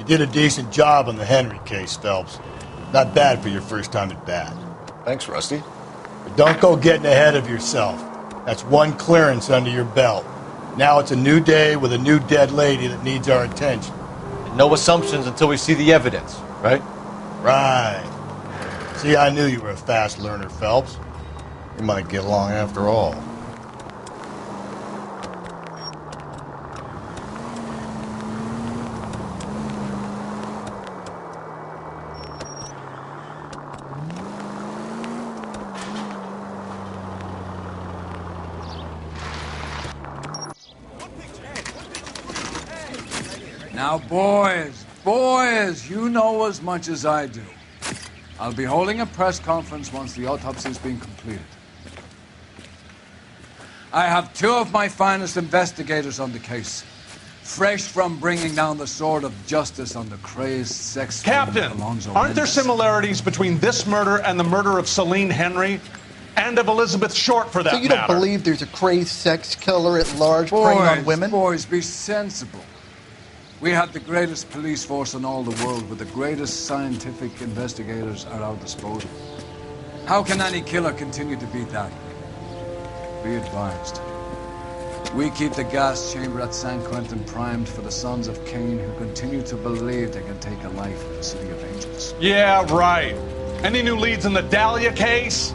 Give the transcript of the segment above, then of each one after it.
You did a decent job on the Henry case, Phelps. Not bad for your first time at bat. Thanks, Rusty. But don't go getting ahead of yourself. That's one clearance under your belt. Now it's a new day with a new dead lady that needs our attention. And no assumptions until we see the evidence, right? Right. See, I knew you were a fast learner, Phelps. We might get along after all. Now, boys, you know as much as I do. I'll be holding a press conference once the autopsy's been completed. I have two of my finest investigators on the case, fresh from bringing down the sword of justice on the crazed sex... Captain, aren't there similarities between this murder and the murder of Celine Henry and of Elizabeth Short, for that matter? So you don't believe there's a crazed sex killer at large preying on women? Boys, be sensible. We have the greatest police force in all the world with the greatest scientific investigators at our disposal. How can any killer continue to beat that? Be advised. We keep the gas chamber at San Quentin primed for the sons of Cain who continue to believe they can take a life in the City of Angels. Yeah, right. Any new leads in the Dahlia case?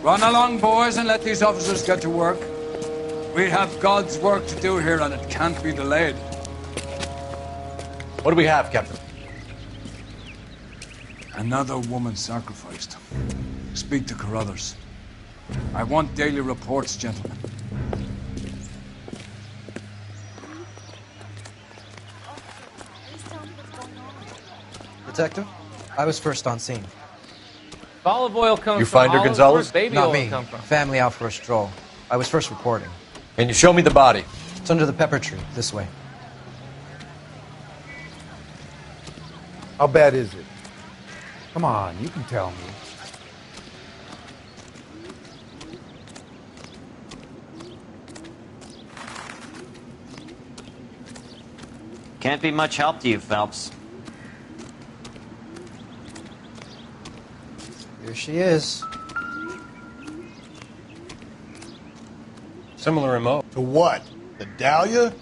Run along, boys, and let these officers get to work. We have God's work to do here, and it can't be delayed. What do we have, Captain? Another woman sacrificed. Speak to Carruthers. I want daily reports, gentlemen. Detective, I was first on scene. Olive oil comes You from find her, olives. Gonzalez? Where's baby Not oil me. come from? Family out for a stroll. I was first reporting. Can you show me the body? It's under the pepper tree, this way. How bad is it? Come on, you can tell me. Can't be much help to you, Phelps. Here she is. Similar MO. To what? The Dahlia?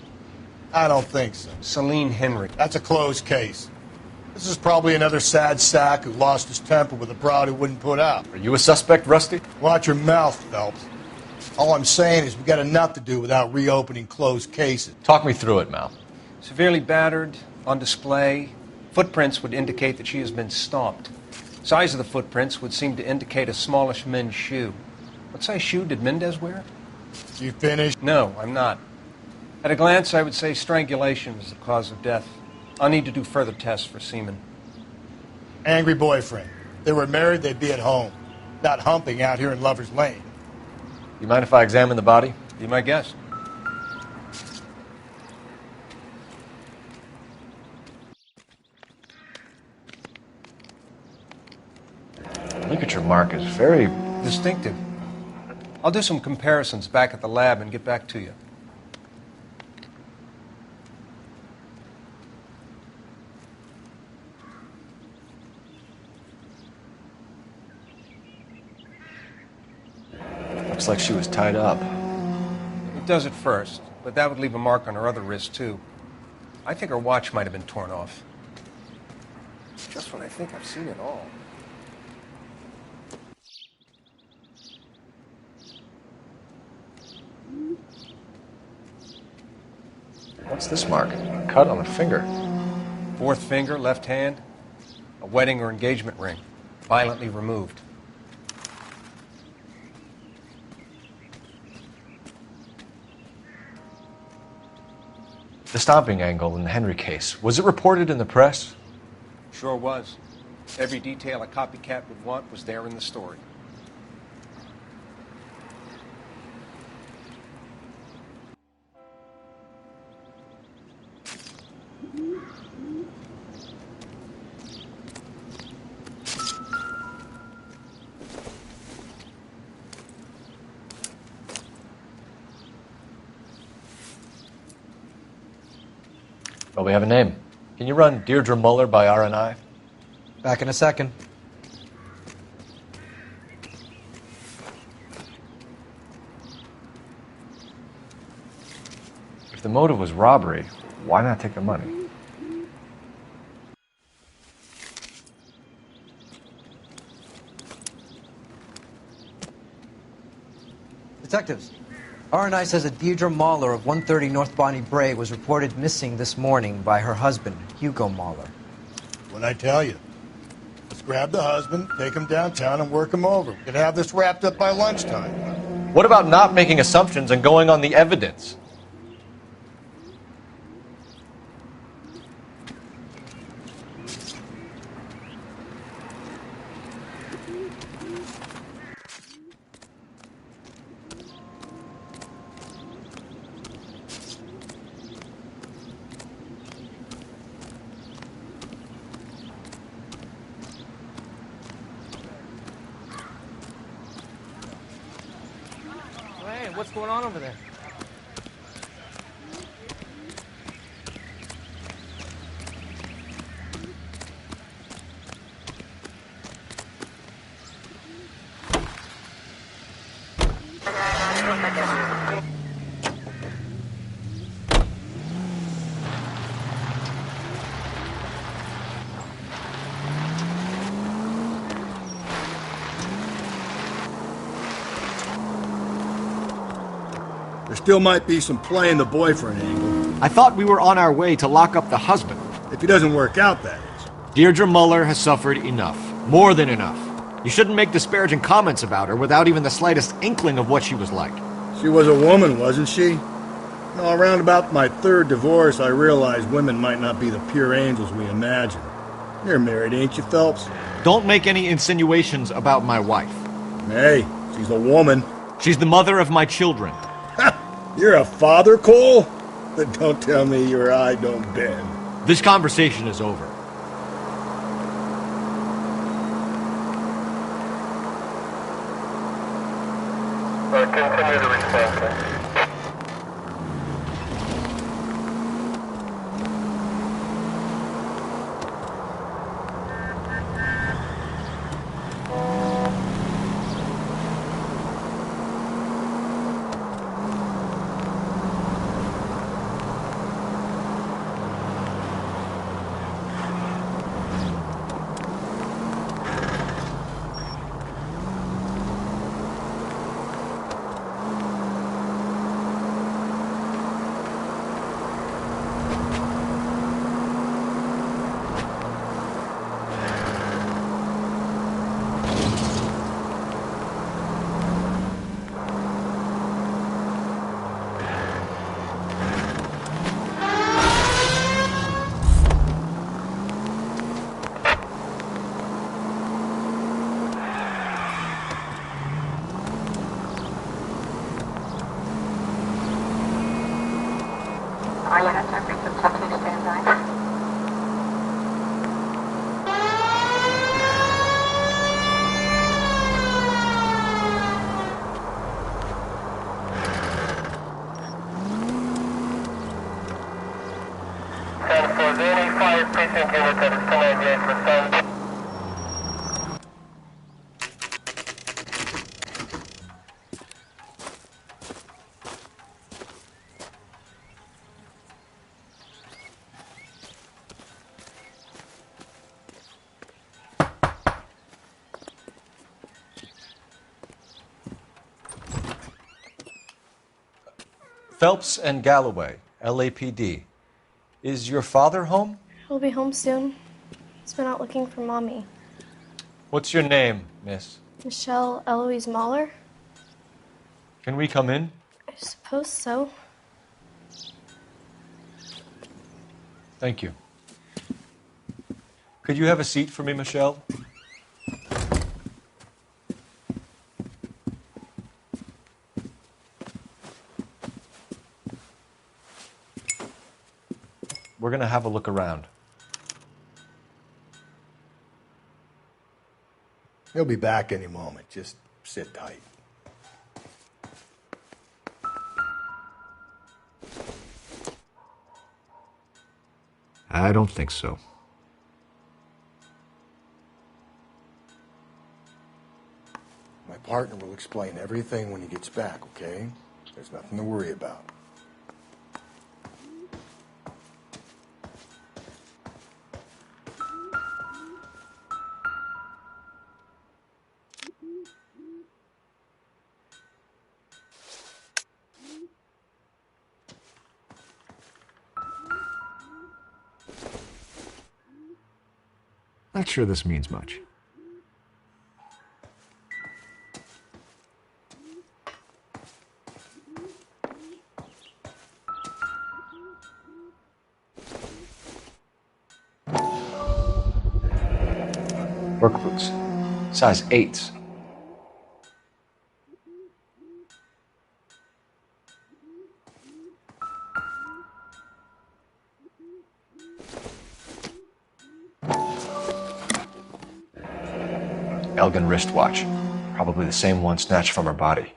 I don't think so. Celine Henry. That's a closed case. This is probably another sad sack who lost his temper with a broad who wouldn't put out. Are you a suspect, Rusty? Watch your mouth, Phelps. All I'm saying is we got enough to do without reopening closed cases. Talk me through it, Mal. Severely battered, on display. Footprints would indicate that she has been stomped. Size of the footprints would seem to indicate a smallish men's shoe. What size shoe did Mendez wear? You finished? No, I'm not. At a glance, I would say strangulation was the cause of death. I'll need to do further tests for semen. Angry boyfriend. If they were married, they'd be at home, not humping out here in Lover's Lane. You mind if I examine the body? Be my guest. Ligature mark is very distinctive. I'll do some comparisons back at the lab and get back to you. Looks like she was tied up. It does at first, but that would leave a mark on her other wrist, too. I think her watch might have been torn off. Just when I think I've seen it all. What's this mark? A cut on the finger. Fourth finger, left hand. A wedding or engagement ring. Violently removed. The stomping angle in the Henry case, was it reported in the press? Sure was. Every detail a copycat would want was there in the story. Well, we have a name. Can you run Deirdre Muller by RNI? Back in a second. If the motive was robbery, why not take the money? Detectives, RNI says that Deirdre Mahler of 130 North Bonnie Bray was reported missing this morning by her husband, Hugo Mahler. What'd I tell you? Let's grab the husband, take him downtown, and work him over. We could have this wrapped up by lunchtime. What about not making assumptions and going on the evidence? Hey, what's going on over there? There still might be some playing the boyfriend angle. I thought we were on our way to lock up the husband. If he doesn't work out, that is. Deirdre Muller has suffered enough. More than enough. You shouldn't make disparaging comments about her without even the slightest inkling of what she was like. She was a woman, wasn't she? No, around about my third divorce, I realized women might not be the pure angels we imagine. You're married, ain't you, Phelps? Don't make any insinuations about my wife. Hey, she's a woman. She's the mother of my children. You're a father, Cole? But don't tell me your eye don't bend. This conversation is over. Continue to respond. Phelps and Galloway, LAPD. Is your father home? He'll be home soon. He's been out looking for Mommy. What's your name, miss? Michelle Eloise Mahler? Can we come in? I suppose so. Thank you. Could you have a seat for me, Michelle? We're going to have a look around. He'll be back any moment. Just sit tight. I don't think so. My partner will explain everything when he gets back, okay? There's nothing to worry about. Not sure this means much. Work boots. Size 8s. Elgin wristwatch. Probably the same one snatched from her body.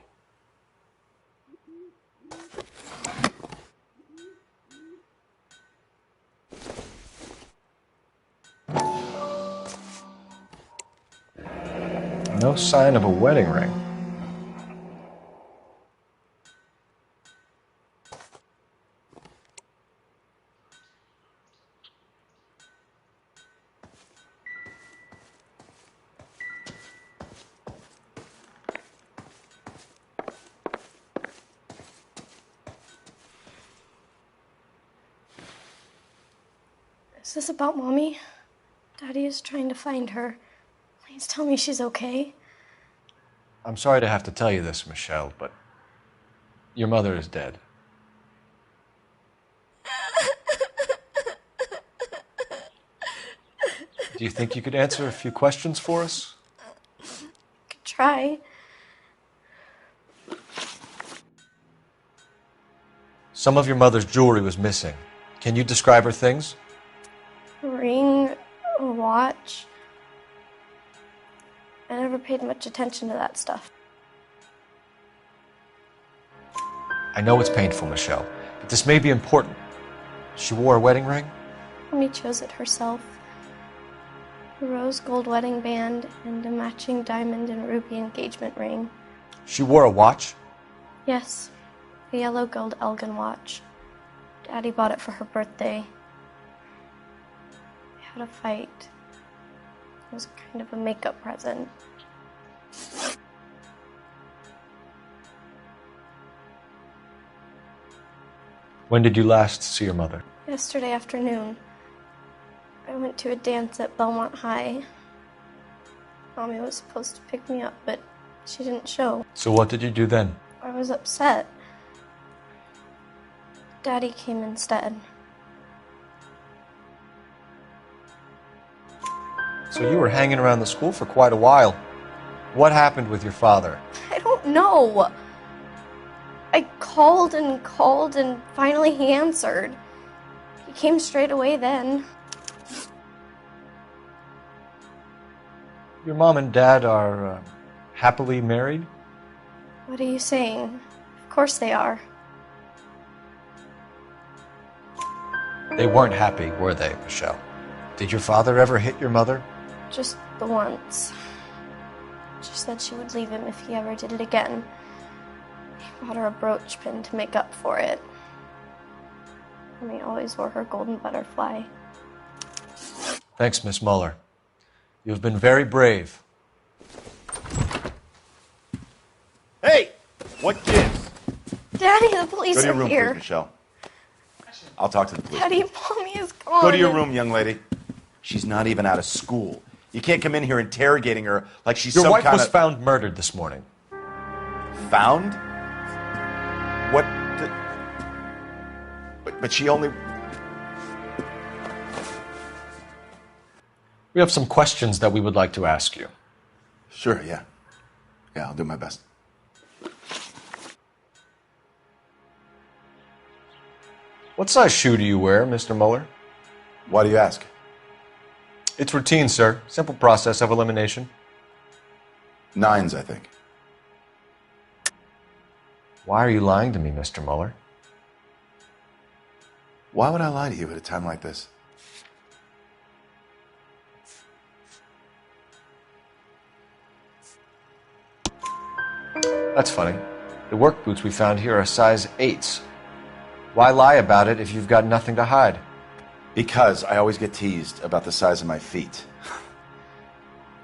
No sign of a wedding ring. Is this about Mommy? Daddy is trying to find her. Please tell me she's okay. I'm sorry to have to tell you this, Michelle, but your mother is dead. Do you think you could answer a few questions for us? Could try. Some of your mother's jewelry was missing. Can you describe her things? A ring, a watch. I never paid much attention to that stuff. I know it's painful, Michelle, but this may be important. She wore a wedding ring? Mommy chose it herself. A rose gold wedding band and a matching diamond and ruby engagement ring. She wore a watch? Yes, a yellow gold Elgin watch. Daddy bought it for her birthday. We had a fight. It was kind of a makeup present. When did you last see your mother? Yesterday afternoon. I went to a dance at Belmont High. Mommy was supposed to pick me up, but she didn't show. So what did you do then? I was upset. Daddy came instead. So you were hanging around the school for quite a while. What happened with your father? I don't know. I called and finally he answered. He came straight away then. Your mom and dad are happily married? What are you saying? Of course they are. They weren't happy, were they, Michelle? Did your father ever hit your mother? Just the once. She said she would leave him if he ever did it again. He bought her a brooch pin to make up for it. And he always wore her golden butterfly. Thanks, Miss Muller. You've been very brave. Hey! What gives? Daddy, the police Go to your are room, here. please, Michelle. I'll talk to the police. Daddy, Mommy is gone. Go to your room, young lady. She's not even out of school. You can't come in here interrogating her like she's Your some wife kind was of... found murdered this morning. Found? What? But she only... We have some questions that we would like to ask you. Sure, yeah. Yeah, I'll do my best. What size shoe do you wear, Mr. Muller? Why do you ask? It's routine, sir. Simple process of elimination. 9s, I think. Why are you lying to me, Mr. Muller? Why would I lie to you at a time like this? That's funny. The work boots we found here are size 8s. Why lie about it if you've got nothing to hide? Because I always get teased about the size of my feet.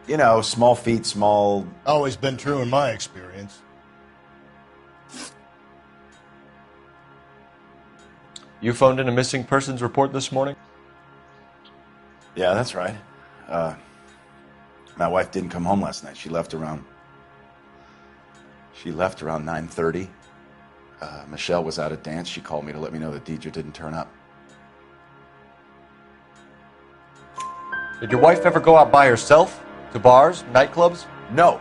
You know, small feet, small... Always been true in my experience. You phoned in a missing persons report this morning? Yeah, that's right. My wife didn't come home last night. She left around 9:30. Michelle was out at dance. She called me to let me know that Deidre didn't turn up. Did your wife ever go out by herself? To bars, nightclubs? No.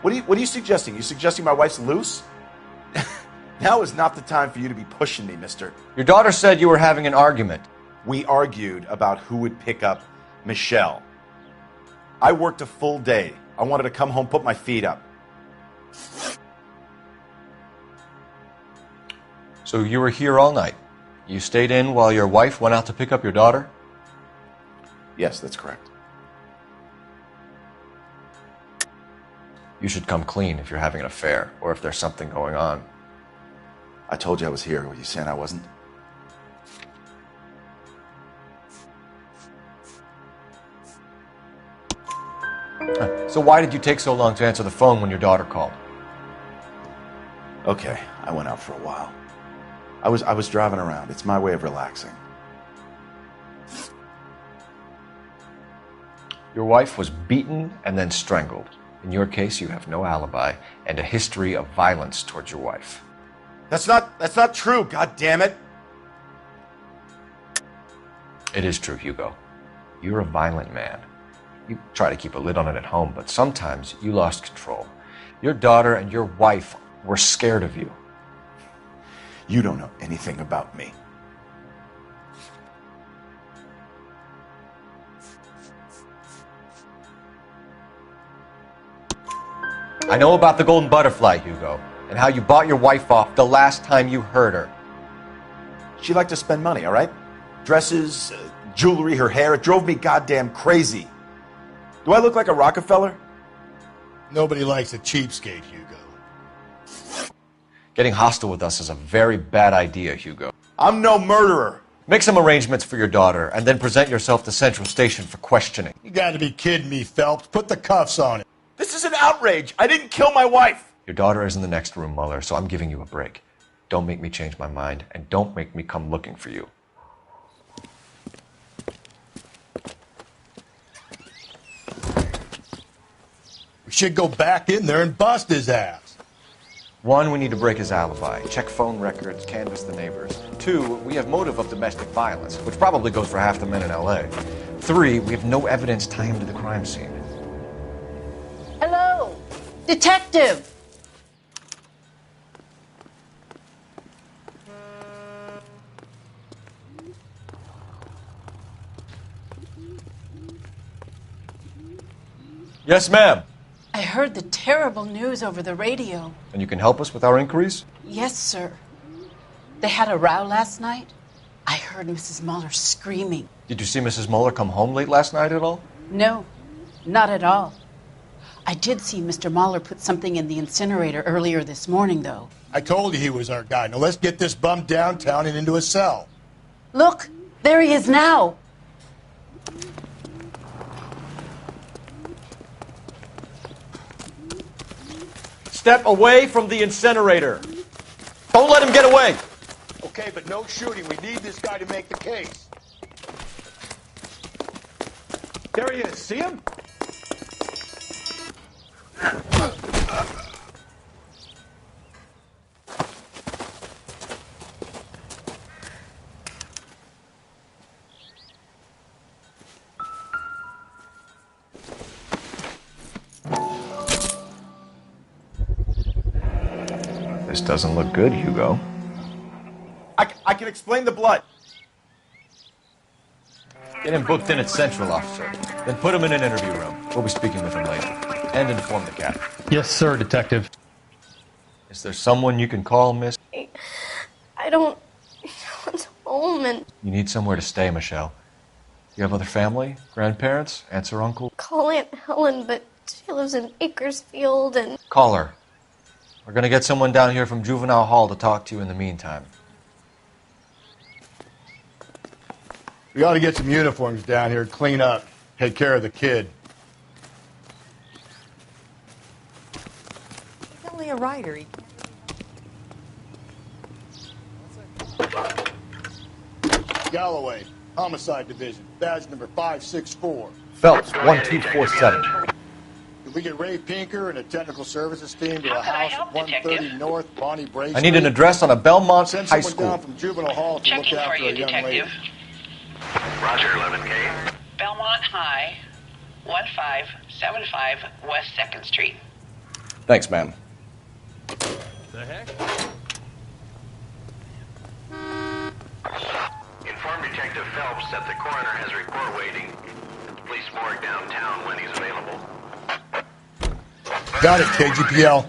What are you suggesting? You suggesting my wife's loose? Now is not the time for you to be pushing me, mister. Your daughter said you were having an argument. We argued about who would pick up Michelle. I worked a full day. I wanted to come home, put my feet up. So you were here all night. You stayed in while your wife went out to pick up your daughter? Yes, that's correct. You should come clean if you're having an affair, or if there's something going on. I told you I was here. Were you saying I wasn't? So why did you take so long to answer the phone when your daughter called? Okay, I went out for a while. I was driving around. It's my way of relaxing. Your wife was beaten and then strangled. In your case, you have no alibi and a history of violence towards your wife. That's not true, God damn it. It is true, Hugo. You're a violent man. You try to keep a lid on it at home, but sometimes you lost control. Your daughter and your wife were scared of you. You don't know anything about me. I know about the golden butterfly, Hugo, and how you bought your wife off the last time you heard her. She liked to spend money, all right? Dresses, jewelry, her hair. It drove me goddamn crazy. Do I look like a Rockefeller? Nobody likes a cheapskate, Hugo. Getting hostile with us is a very bad idea, Hugo. I'm no murderer. Make some arrangements for your daughter, and then present yourself to Central Station for questioning. You gotta be kidding me, Phelps. Put the cuffs on it. This is an outrage. I didn't kill my wife. Your daughter is in the next room, Mueller, so I'm giving you a break. Don't make me change my mind, and don't make me come looking for you. We should go back in there and bust his ass. 1, we need to break his alibi, check phone records, canvass the neighbors. 2, we have motive of domestic violence, which probably goes for half the men in LA. 3, we have no evidence tying him to the crime scene. Hello, detective. Yes, ma'am. I heard the terrible news over the radio. And you can help us with our inquiries? Yes, sir. They had a row last night. I heard Mrs. Mueller screaming. Did you see Mrs. Mueller come home late last night at all? No, not at all. I did see Mr. Mueller put something in the incinerator earlier this morning, though. I told you he was our guy. Now let's get this bum downtown and into a cell. Look, there he is now. Step away from the incinerator. Don't let him get away. Okay, but no shooting. We need this guy to make the case. There he is. See him? This doesn't look good, Hugo. I can explain the blood. Get him booked in at Central, officer. Then put him in an interview room. We'll be speaking with him later. And inform the captain. Yes, sir, detective. Is there someone you can call, miss? I don't want home and You need somewhere to stay, Michelle. You have other family? Grandparents? Aunts or uncle? call Aunt Helen, but she lives in Bakersfield and Call her. We're going to get someone down here from Juvenile Hall to talk to you in the meantime. We ought to get some uniforms down here, clean up, take care of the kid. He's only a writer. Galloway, Homicide Division, badge number 564. Phelps, 1247. Did we get Ray Pinker and a technical services team to a house at 130 North Bonnie Bray I need an address on a Belmont Send High someone School. down from Juvenile Hall to look after a young lady. Roger, 11K. Belmont High, 1575 West 2nd Street. Thanks, ma'am. The heck? Inform Detective Phelps that the coroner has report waiting at the police morgue downtown when he's available. Got it, KGPL.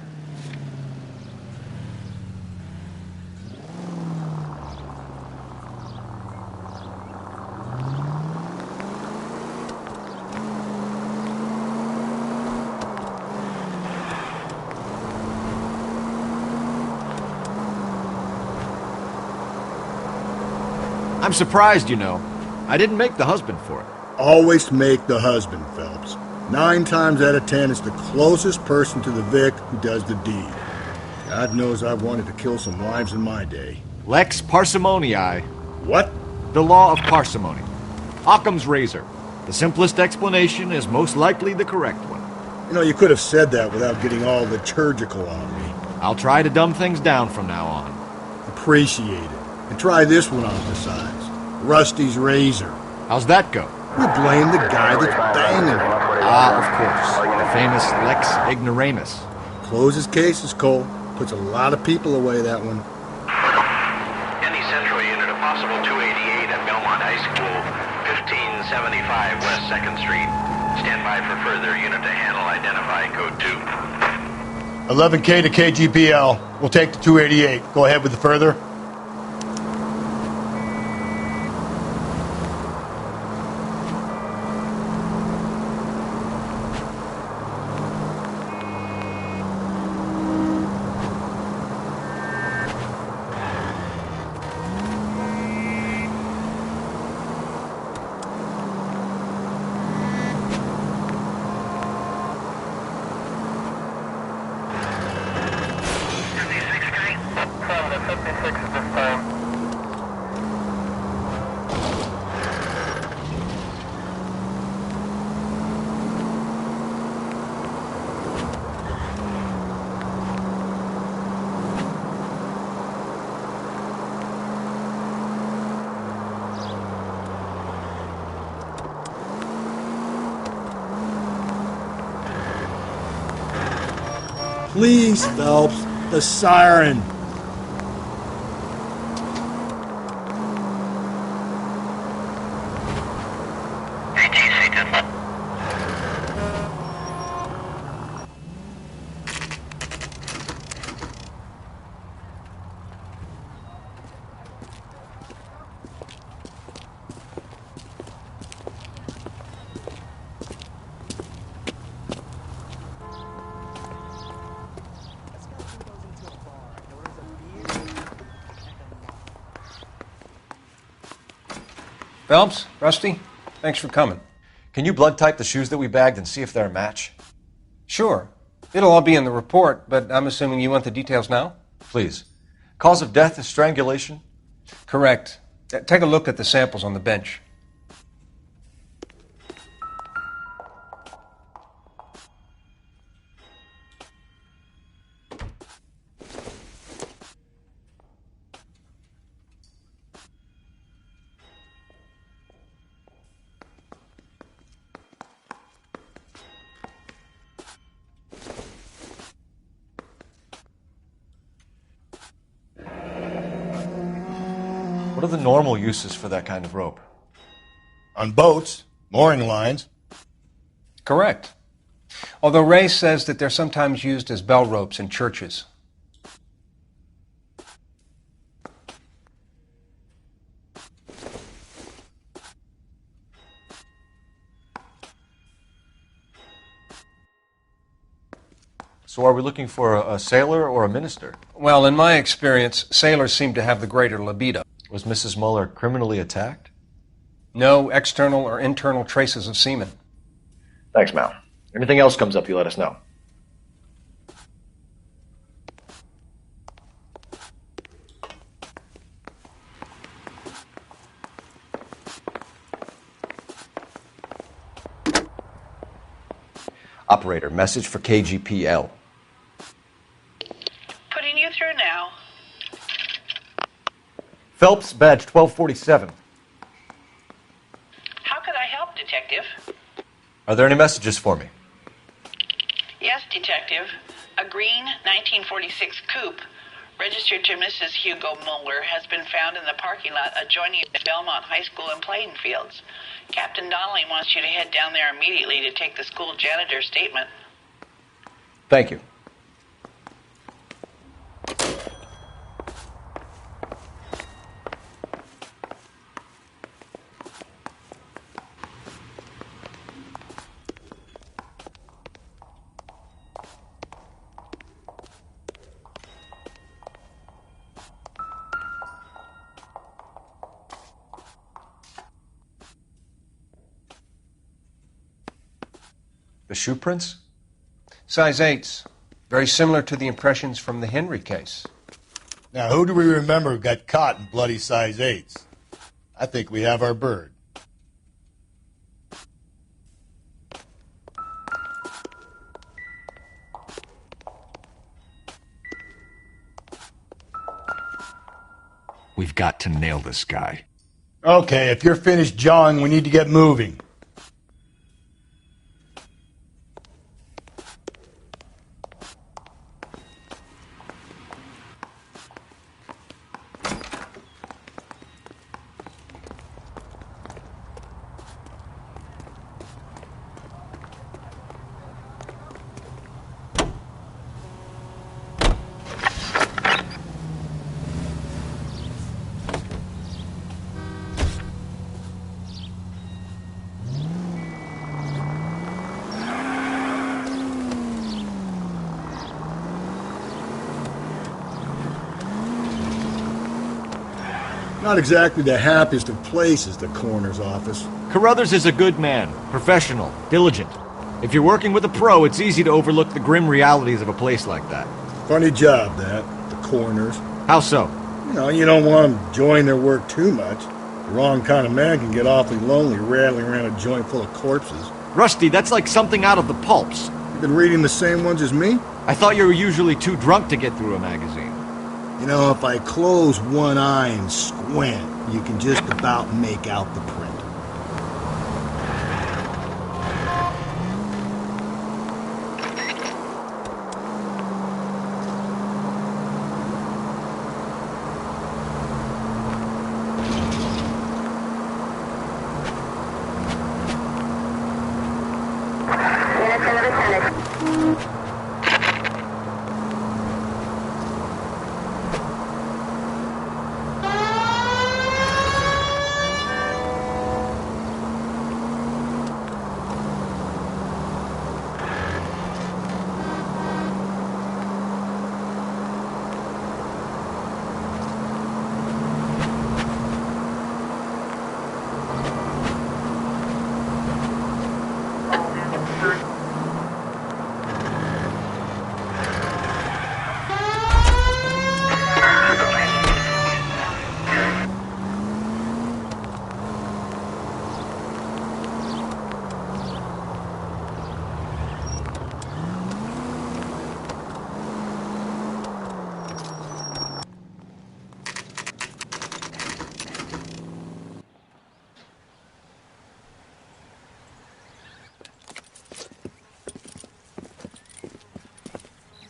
I'm surprised, you know. I didn't make the husband for it. Always make the husband, Phelps. 9 times out of 10, it's the closest person to the Vic who does the deed. God knows I've wanted to kill some wives in my day. Lex parsimoniae. What? The law of parsimony. Occam's razor. The simplest explanation is most likely the correct one. You know, you could have said that without getting all liturgical on me. I'll try to dumb things down from now on. Appreciate it. And try this one on besides. Rusty's razor. How's that go? We blame the guy that's banging her. Ah, of course. The famous Lex ignoramus. Closes cases, Cole. Puts a lot of people away, that one. Any Central unit, a possible 288 at Belmont High School, 1575 West 2nd Street. Stand by for further unit to handle. Identify code 2. 11K to KGPL. We'll take the 288. Go ahead with the further. Please, Phelps. The siren. Phelps, Rusty, thanks for coming. Can you blood type the shoes that we bagged and see if they're a match? Sure. It'll all be in the report, but I'm assuming you want the details now? Please. Cause of death is strangulation? Correct. Take a look at the samples on the bench. What are the normal uses for that kind of rope? On boats, mooring lines. Correct. Although Ray says that they're sometimes used as bell ropes in churches. So are we looking for a sailor or a minister? Well, in my experience, sailors seem to have the greater libido. Was Mrs. Muller criminally attacked? No external or internal traces of semen. Thanks, Mal. Anything else comes up, you let us know. Operator, message for KGPL. Putting you through now. Phelps, badge 1247. How could I help, Detective? Are there any messages for me? Yes, Detective. A green 1946 coupe, registered to Mrs. Hugo Muller, has been found in the parking lot adjoining the Belmont High School and playing fields. Captain Donnelly wants you to head down there immediately to take the school janitor's statement. Thank you. The shoe prints? Size 8s. Very similar to the impressions from the Henry case. Now, who do we remember who got caught in bloody size 8s? I think we have our bird. We've got to nail this guy. Okay, if you're finished jawing, we need to get moving. Not exactly the happiest of places, the coroner's office. Carruthers is a good man, professional, diligent. If you're working with a pro, it's easy to overlook the grim realities of a place like that. Funny job, that, the coroner's. How so? You don't want them enjoying their work too much. The wrong kind of man can get awfully lonely rattling around a joint full of corpses. Rusty, that's like something out of the pulps. You been reading the same ones as me? I thought you were usually too drunk to get through a magazine. If I close one eye and squint, you can just about make out the print.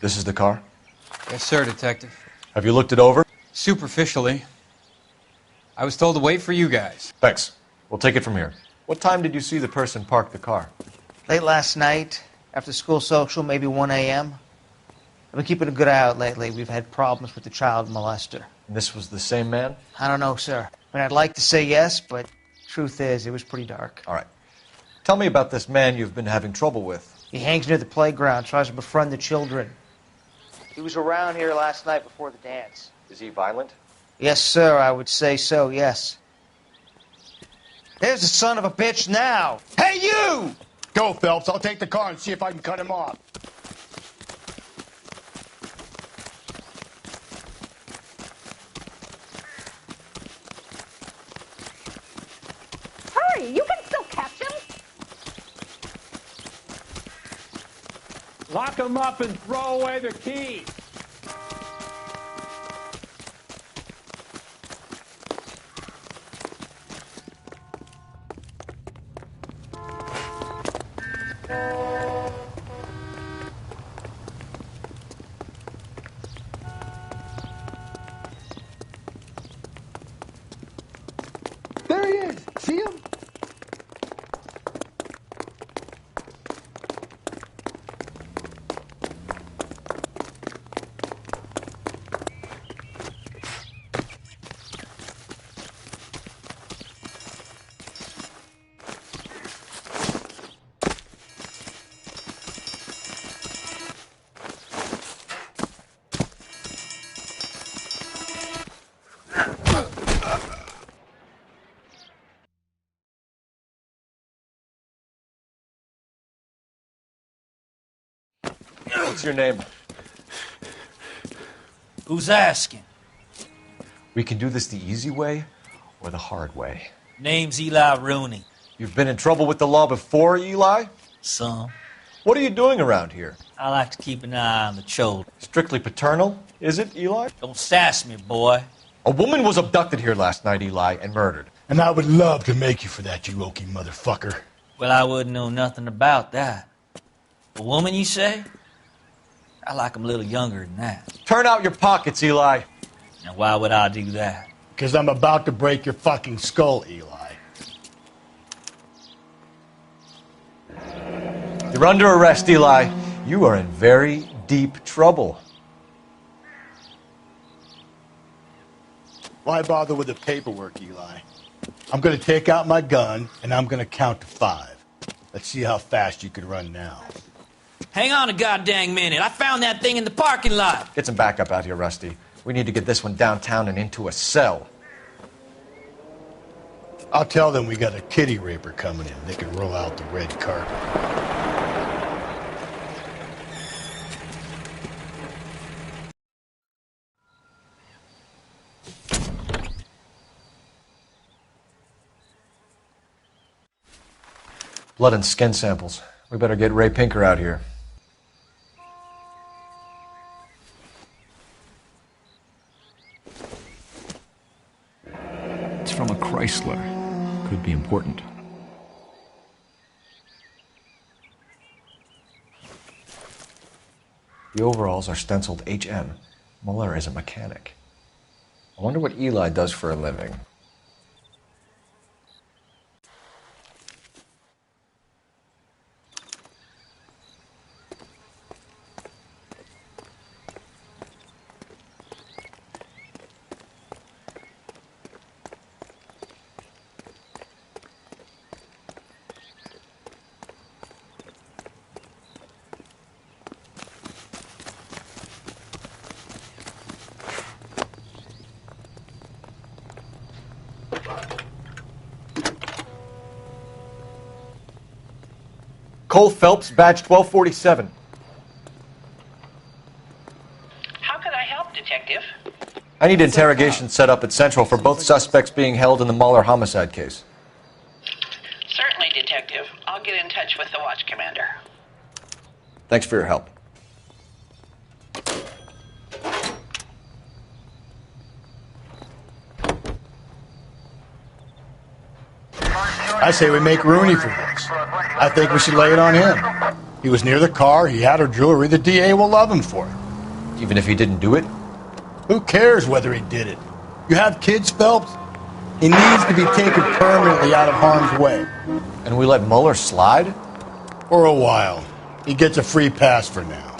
This is the car? Yes, sir, Detective. Have you looked it over? Superficially. I was told to wait for you guys. Thanks. We'll take it from here. What time did you see the person park the car? Late last night, after school social, maybe 1 a.m. I've been keeping a good eye out lately. We've had problems with the child molester. And this was the same man? I don't know, sir. I'd like to say yes, but truth is, it was pretty dark. All right. Tell me about this man you've been having trouble with. He hangs near the playground, tries to befriend the children. He was around here last night before the dance. Is he violent? Yes, sir, I would say so, yes. There's the son of a bitch now. Hey, you! Go, Phelps. I'll take the car and see if I can cut him off. Hurry! You can still catch him! Lock him up and throw away the key! There he is. See him? What's your name? Who's asking? We can do this the easy way or the hard way. Name's Eli Rooney. You've been in trouble with the law before, Eli? Some. What are you doing around here? I like to keep an eye on the children. Strictly paternal, is it, Eli? Don't sass me, boy. A woman was abducted here last night, Eli, and murdered. And I would love to make you for that, you oaky motherfucker. Well, I wouldn't know nothing about that. A woman, you say? I like 'em a little younger than that. Turn out your pockets, Eli. Now, why would I do that? Because I'm about to break your fucking skull, Eli. You're under arrest, Eli. You are in very deep trouble. Why bother with the paperwork, Eli? I'm going to take out my gun, and I'm going to count to 5. Let's see how fast you can run now. Hang on a goddamn minute. I found that thing in the parking lot. Get some backup out here, Rusty. We need to get this one downtown and into a cell. I'll tell them we got a kitty raper coming in. They can roll out the red carpet. Blood and skin samples. We better get Ray Pinker out here. It's from a Chrysler. Could be important. The overalls are stenciled HM. Muller is a mechanic. I wonder what Eli does for a living. Cole Phelps, badge 1247. How could I help, Detective? I need interrogation set up at Central for both suspects being held in the Muller homicide case. Certainly, Detective. I'll get in touch with the watch commander. Thanks for your help. I say we make Rooney for this. I think we should lay it on him. He was near the car, he had her jewelry, the DA will love him for it. Even if he didn't do it? Who cares whether he did it? You have kids, Phelps? He needs to be taken permanently out of harm's way. And we let Muller slide? For a while. He gets a free pass for now.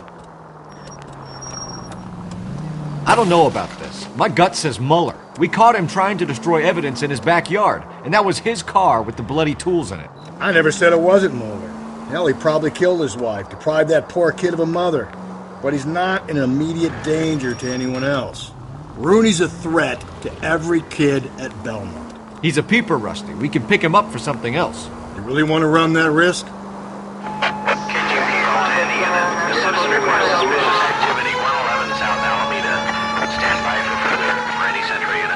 I don't know about this. My gut says Muller. We caught him trying to destroy evidence in his backyard, and that was his car with the bloody tools in it. I never said it wasn't Muller. Hell, he probably killed his wife, deprived that poor kid of a mother. But he's not an immediate danger to anyone else. Rooney's a threat to every kid at Belmont. He's a peeper, Rusty. We can pick him up for something else. You really want to run that risk? KGPL to any unit. The citizen reports suspicious activity 111 South Alameda. Stand by for further for any Central unit.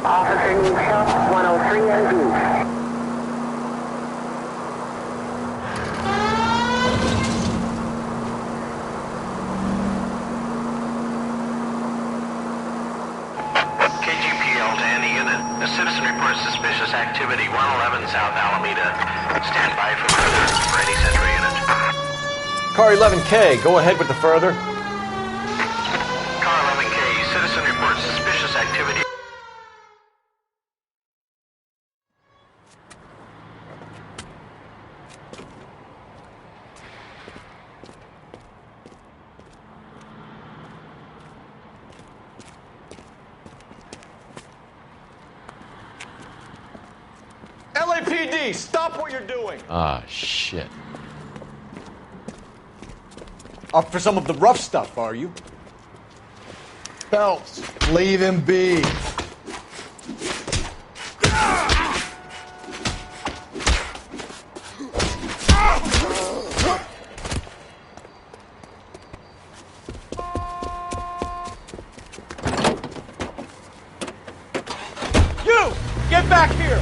Officer needs help, 103 and view. KGPL to any unit. The citizen reports suspicious activity 111 South Alameda. Stand by for further for any Central unit. Car 11K, go ahead with the further. Car 11K, citizen reports suspicious activity. LAPD, stop what you're doing! Ah, shit. Up for some of the rough stuff, are you? Phelps, leave him be. You! Get back here!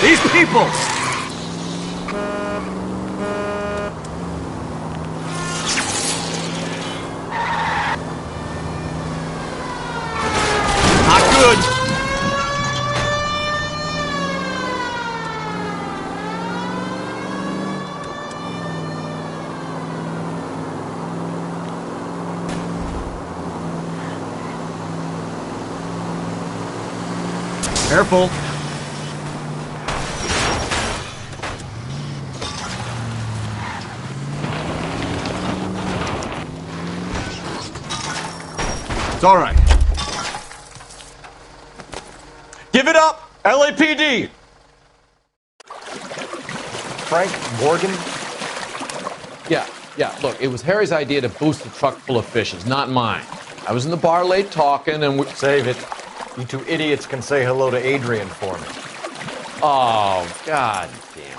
These people! Not good! Careful! It's all right. Give it up! LAPD! Frank Morgan? Yeah, look, it was Harry's idea to boost the truck full of fishes, not mine. I was in the bar late talking and we... Save it. You two idiots can say hello to Adrian for me. Oh, god damn it.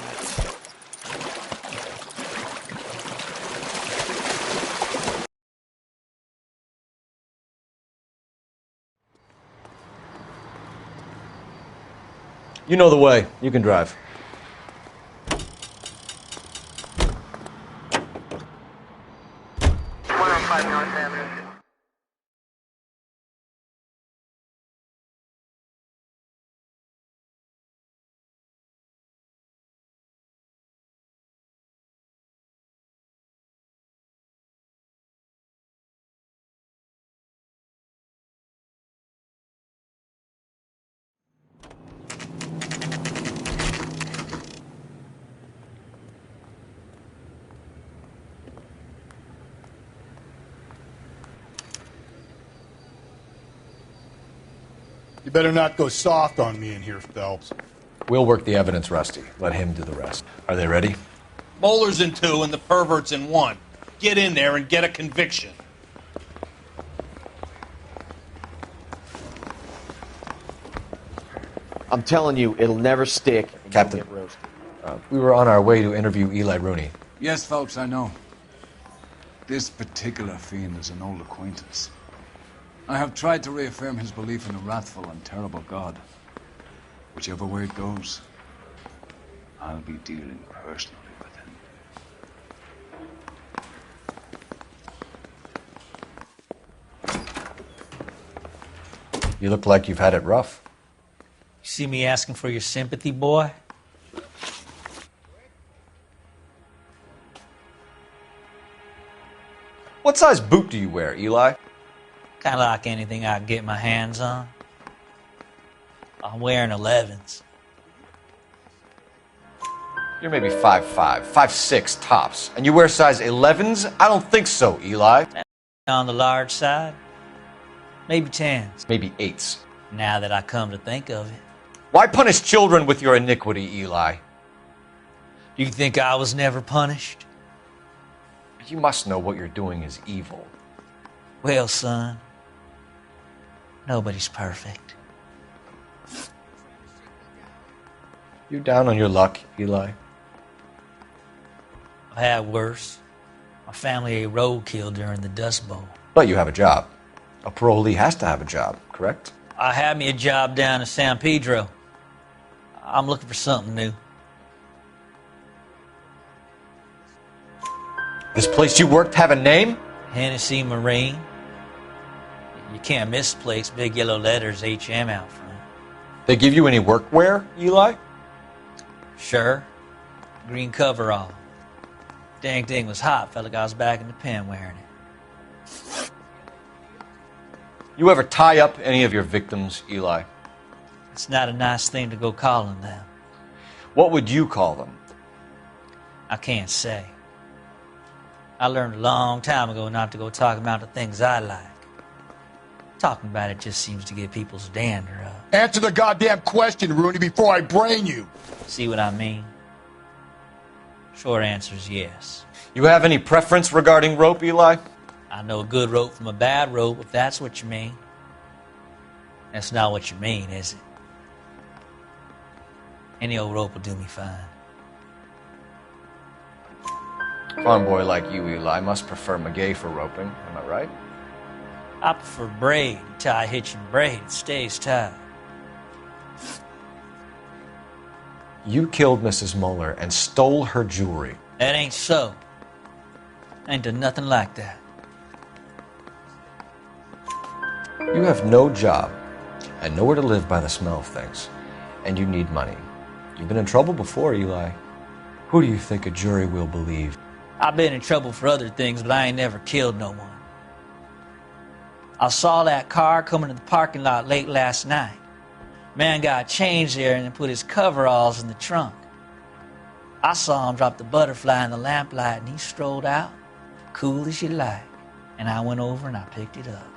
You know the way. You can drive. You better not go soft on me in here, Phelps. We'll work the evidence, Rusty. Let him do the rest. Are they ready? Moeller's in 2 and the pervert's in 1. Get in there and get a conviction. I'm telling you, it'll never stick. Captain, Get roasted. We were on our way to interview Eli Rooney. Yes, Phelps, I know. This particular fiend is an old acquaintance. I have tried to reaffirm his belief in a wrathful and terrible God. Whichever way it goes, I'll be dealing personally with him. You look like you've had it rough. You see me asking for your sympathy, boy? What size boot do you wear, Eli? Kind of like anything I can get my hands on. I'm wearing 11s. You're maybe 5'5", 5'6", tops. And you wear size 11s? I don't think so, Eli. On the large side, maybe 10s. Maybe 8s. Now that I come to think of it. Why punish children with your iniquity, Eli? Do you think I was never punished? You must know what you're doing is evil. Well, son, nobody's perfect. You down on your luck, Eli? I had worse. My family ate roadkill during the Dust Bowl. But you have a job. A parolee has to have a job, correct? I had me a job down in San Pedro. I'm looking for something new. This place you worked have a name? Hennessy Marine. You can't miss the place. Big yellow letters, HM out front. They give you any workwear, Eli? Sure. Green coverall. Dang thing was hot. Felt like I was back in the pen wearing it. You ever tie up any of your victims, Eli? It's not a nice thing to go calling them. What would you call them? I can't say. I learned a long time ago not to go talking about the things I like. Talking about it just seems to get people's dander up. Answer the goddamn question, Rooney, before I brain you. See what I mean? Short answer is yes. You have any preference regarding rope, Eli? I know a good rope from a bad rope, if that's what you mean. That's not what you mean, is it? Any old rope will do me fine. Farm boy like you, Eli, must prefer McGay for roping. Am I right? I prefer braid. Tie hitch and braid. It stays tied. You killed Mrs. Moeller and stole her jewelry. That ain't so. I ain't done nothing like that. You have no job and nowhere to live by the smell of things. And you need money. You've been in trouble before, Eli. Who do you think a jury will believe? I've been in trouble for other things, but I ain't never killed no one. I saw that car coming to the parking lot late last night. Man got changed there and then put his coveralls in the trunk. I saw him drop the butterfly in the lamplight and he strolled out, cool as you like. And I went over and I picked it up.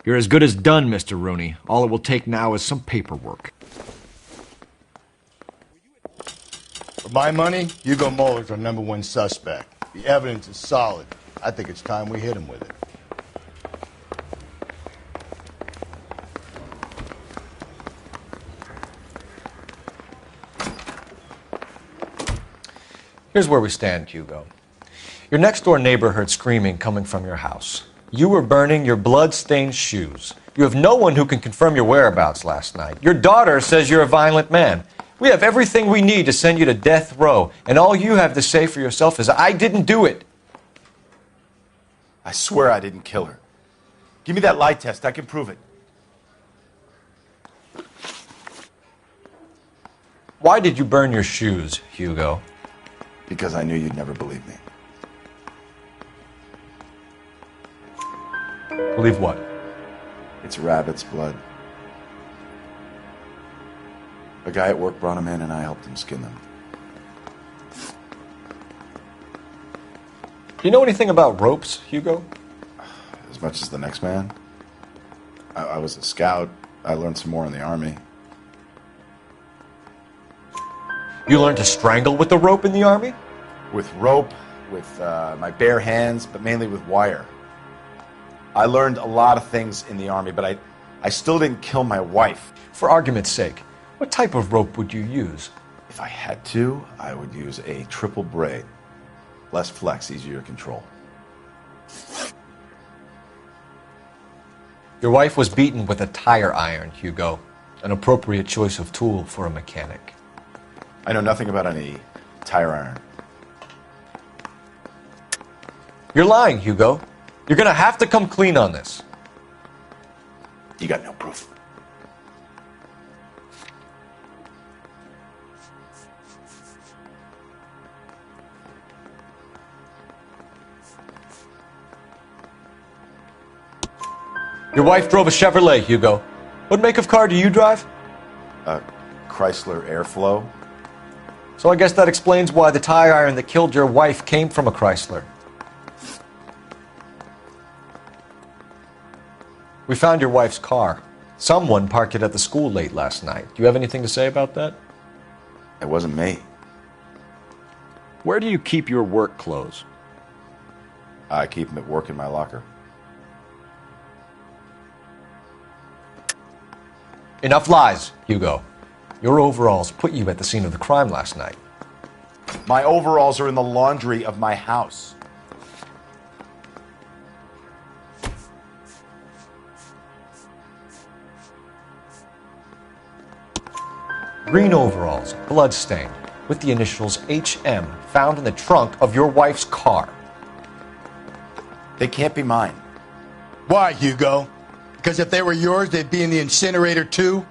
You're as good as done, Mr. Rooney. All it will take now is some paperwork. For my money, Hugo Moeller's our #1 suspect. The evidence is solid. I think it's time we hit him with it. Here's where we stand, Hugo. Your next-door neighbor heard screaming coming from your house. You were burning your blood-stained shoes. You have no one who can confirm your whereabouts last night. Your daughter says you're a violent man. We have everything we need to send you to death row, and all you have to say for yourself is, I didn't do it. I swear I didn't kill her. Give me that lie test. I can prove it. Why did you burn your shoes, Hugo? Because I knew you'd never believe me. Believe what? It's rabbit's blood. A guy at work brought him in and I helped him skin them. Do you know anything about ropes, Hugo? As much as the next man. I was a scout. I learned some more in the Army. You learned to strangle with the rope in the Army? With rope, with my bare hands, but mainly with wire. I learned a lot of things in the Army, but I still didn't kill my wife. For argument's sake, what type of rope would you use? If I had to, I would use a triple braid. Less flex, easier to control. Your wife was beaten with a tire iron, Hugo. An appropriate choice of tool for a mechanic. I know nothing about any tire iron. You're lying, Hugo. You're gonna have to come clean on this. You got no proof. Your wife drove a Chevrolet, Hugo. What make of car do you drive? A Chrysler Airflow. So I guess that explains why the tire iron that killed your wife came from a Chrysler. We found your wife's car. Someone parked it at the school late last night. Do you have anything to say about that? It wasn't me. Where do you keep your work clothes? I keep them at work in my locker. Enough lies, Hugo. Your overalls put you at the scene of the crime last night. My overalls are in the laundry of my house. Green overalls, bloodstained, with the initials HM found in the trunk of your wife's car. They can't be mine. Why, Hugo? Because if they were yours, they'd be in the incinerator too?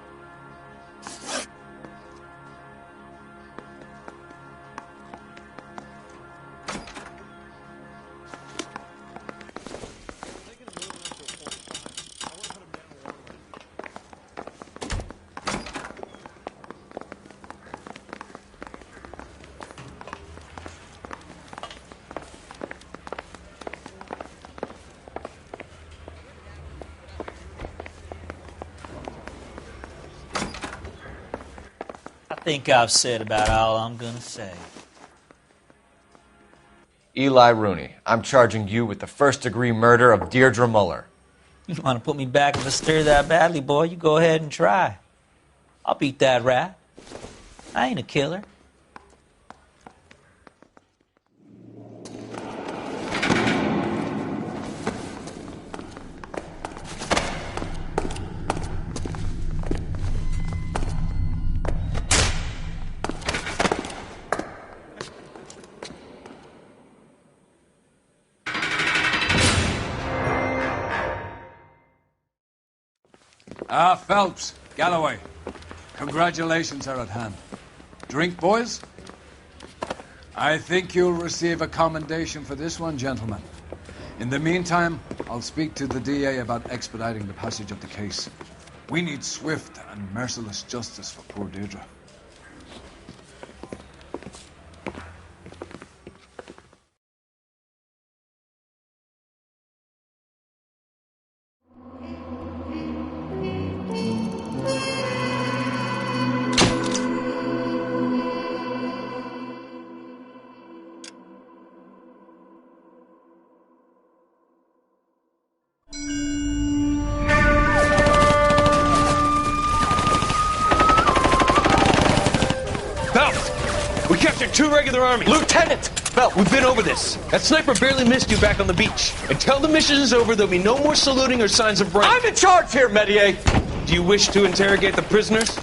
I think I've said about all I'm gonna say. Eli Rooney, I'm charging you with the first-degree murder of Deirdre Muller. You want to put me back in the stir that badly, boy? You go ahead and try. I'll beat that rat. I ain't a killer. Phelps, Galloway, congratulations are at hand. Drink, boys? I think you'll receive a commendation for this one, gentlemen. In the meantime, I'll speak to the DA about expediting the passage of the case. We need swift and merciless justice for poor Deirdre. Two regular army. Lieutenant! Belt, we've been over this. That sniper barely missed you back on the beach. Until the mission is over, there'll be no more saluting or signs of rank. I'm in charge here, Medier! Do you wish to interrogate the prisoners?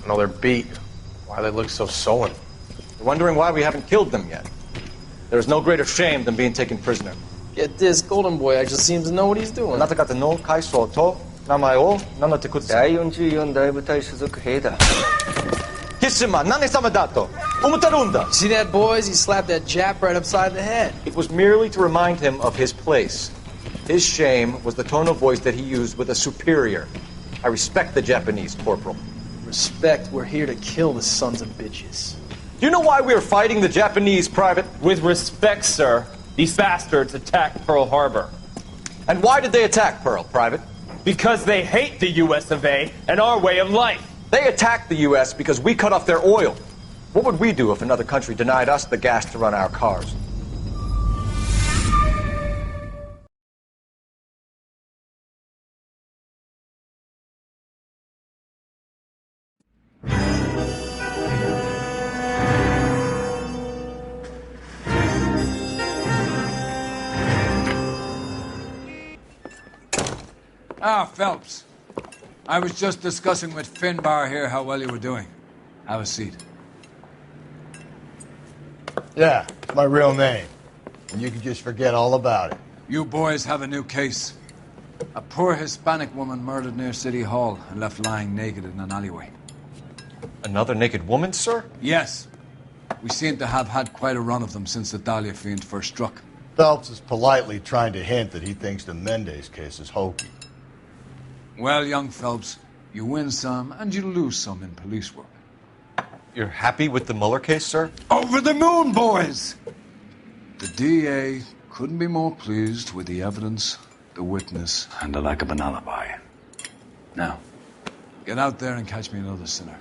No, they're beat. Why they look so sullen? You're wondering why we haven't killed them yet. There's no greater shame than being taken prisoner. Get this, Golden Boy actually seems to know what he's doing. あなた方の階層と名前を名乗ってください。第44大部隊所属兵だ。See that, boys? He slapped that Jap right upside the head. It was merely to remind him of his place. His shame was the tone of voice that he used with a superior. I respect the Japanese, Corporal. Respect, we're here to kill the sons of bitches. Do you know why we are fighting the Japanese, Private? With respect, sir, These bastards attacked Pearl Harbor. And why did they attack Pearl, Private? Because they hate the US of A and our way of life. They attacked the U.S. because we cut off their oil. What would we do if another country denied us the gas to run our cars? Ah, Phelps. I was just discussing with Finbar here how well you were doing. Have a seat. Yeah, it's my real name. And you can just forget all about it. You boys have a new case. A poor Hispanic woman murdered near City Hall and left lying naked in an alleyway. Another naked woman, sir? Yes. We seem to have had quite a run of them since the Dahlia fiend first struck. Phelps is politely trying to hint that he thinks the Mendez case is hokey. Well, young Phelps, you win some and you lose some in police work. You're happy with the Mueller case, sir? Over the moon, boys! The DA couldn't be more pleased with the evidence, the witness, and the lack of an alibi. Now, get out there and catch me another sinner.